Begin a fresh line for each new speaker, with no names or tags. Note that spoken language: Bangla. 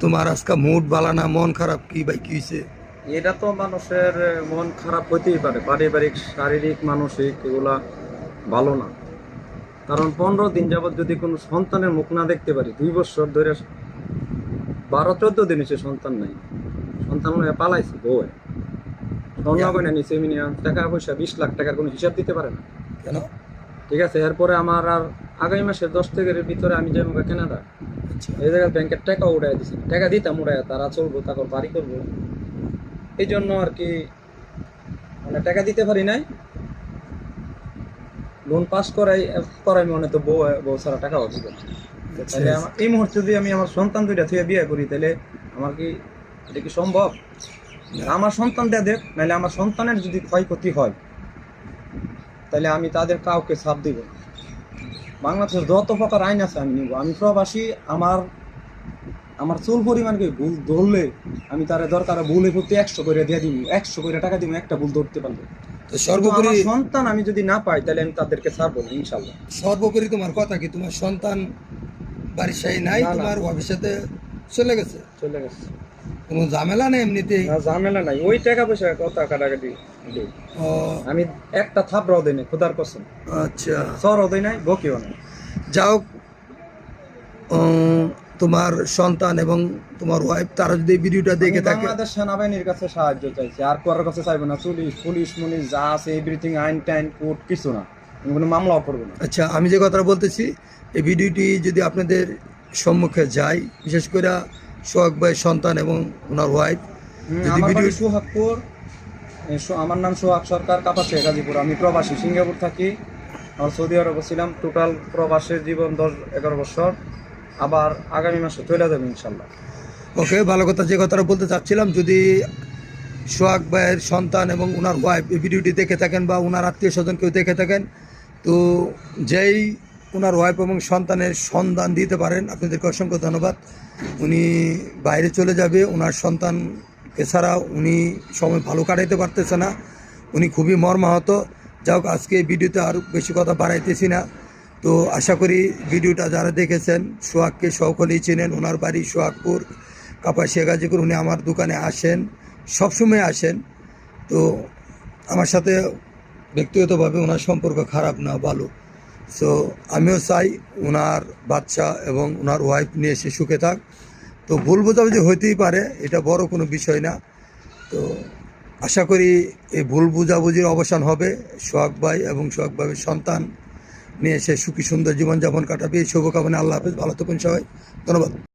তোমার আজকে মুড ভালো না, মন খারাপ, কি ভাই কি হয়েছে?
এটা তো মানুষের মন খারাপ হতেই পারে, পারিবারিক শারীরিক মানসিক এগুলা ভালো না। কারণ 15 দিন যাবৎ যদি কোনো সন্তানের মুখ না দেখতে পারি, 2 বছর ধরে 12-14 দিন সে সন্তান নাই, সন্তান মনে হয় পালাইছে বউ স্বর্ণ গয়না নিচে মিনিমাম টাকা পয়সা 20 লাখ টাকার কোনো হিসাব দিতে পারে না।
কেন?
ঠিক আছে, এরপরে আমার আর আগামী মাসের 10 তারিখের ভিতরে আমি যাবো কানাডা।
আচ্ছা,
এই জায়গায় ব্যাংকের টাকা উড়াই দিছি, টাকা দিতাম উড়াই, তারা চলবো, তারপর বাড়ি করবো, এই জন্য আর কি মানে টাকা দিতে পারি নাই। লোন পাস করাই মনে তো বউ ছাড়া টাকা অর্জিত। তাহলে আমার এই মুহূর্তে যদি আমি আমার সন্তান দুইটা থেকে বিয়ে করি, তাহলে আমার কি এটা কি সম্ভব? আমার সন্তান দেখ, নাহলে আমার সন্তানের যদি ক্ষয়ক্ষতি হয়, তাহলে আমি তাদের কাউকে ছাড় দিব না। বাংলাদেশের যত প্রকার আইন আছে আমি নিব। আমি প্রবাসী, আমার চুল পরিমাণকে ভুল ধরলে আমি তার দরকার ভুলে প্রতি 100 করে দিয়ে দিব, 100 করে টাকা দিব একটা ভুল ধরতে পারলে।
তো সর্বোপরি
আমার সন্তান আমি যদি না পাই, তাহলে আমি তাদেরকে ছাড়বো না ইনশাল্লাহ।
সর্বোপরি তোমার কথা কি, তোমার সন্তান বাড়ির সাই নাই,
না, না।
তোমার ভবিষ্যতে চলে গেছে,
চলে গেছে,
কোনো ঝামেলা নেই এমনিতেই?
না ঝামেলা নাই, ওই টাকা পয়সা কথা কাটাকাটি দিই।
ও
আমি একটা থাপড়াও দিই নাই, খোদার কসম,
আচ্ছা,
সরও দিই নাই, বকিও নাই।
যাও। তোমার সন্তান এবং তোমার ওয়াইফ তারা যদি এই ভিডিওটা দেখে
আমি
থাকে,
বাংলাদেশ সেনাবাহিনীর কাছে সাহায্য চাইছি, আর কারোর কাছে চাইবো না। পুলিশ মুলিশ যা আছে এভরিথিং, আইন টাইন কোর্ট কিছু না, আমি কোনো মামলাও করবো না।
আচ্ছা আমি যে কথাটা বলতেছি, এই ভিডিওটি যদি আপনাদের সম্মুখে যায়, বিশেষ করে সোহাগ ভাই সন্তান এবং ওনার ওয়াইফ যদি
আমার
ভিডিও
বাড়ি সোহাগপুর, আমার নাম সোহাগ সরকার, কাপাসিয়া গাজীপুর। আমি প্রবাসী, সিঙ্গাপুর থাকি, আমার সৌদি আরবে ছিলাম। টোটাল প্রবাসের জীবন 10-11 বছর, আবার আগামী মাসে চলে যাবে ইনশাল্লাহ।
ওকে, ভালো কথা। যে কথাটা বলতে চাচ্ছিলাম, যদি সোহাগ ভাইয়ের সন্তান এবং ওনার ওয়াইফ এই ভিডিওটি দেখে থাকেন বা ওনার আত্মীয় স্বজন কেউ দেখে থাকেন, তো যেই ওনার ওয়াইফ এবং সন্তানের সন্ধান দিতে পারেন, আপনাদেরকে অসংখ্য ধন্যবাদ। উনি বাইরে চলে যাবে, ওনার সন্তানকে ছাড়া উনি সময় ভালো কাটাইতে পারতেছে না, উনি খুবই মর্মাহত। যাই হোক, আজকে এই ভিডিওতে আর বেশি কথা বাড়াইতেছি না। তো আশা করি ভিডিওটা যারা দেখেছেন, সোহাগকে সকলেই চেনেন। ওনার বাড়ি সোহাগপুর, কাপাসিয়া গাজীপুর। উনি আমার দোকানে আসেন, সবসময় আসেন। তো আমার সাথে ব্যক্তিগতভাবে ওনার সম্পর্ক খারাপ না, ভালো। সো আমিও চাই ওনার বাচ্চা এবং ওনার ওয়াইফ নিয়ে সে সুখে থাক। তো ভুল বোঝাবুঝি হইতেই পারে, এটা বড় কোনো বিষয় না। তো আশা করি এই ভুল বোঝাবুঝির অবসান হবে, সোহাগ ভাই এবং সোহাগ ভাইয়ের সন্তান নিয়ে সে সুখী সুন্দর জীবনযাপন কাটাবে, এই শুভকামনা। আল্লাহ হাফেজ, ভালো থাকুন সবাই, ধন্যবাদ।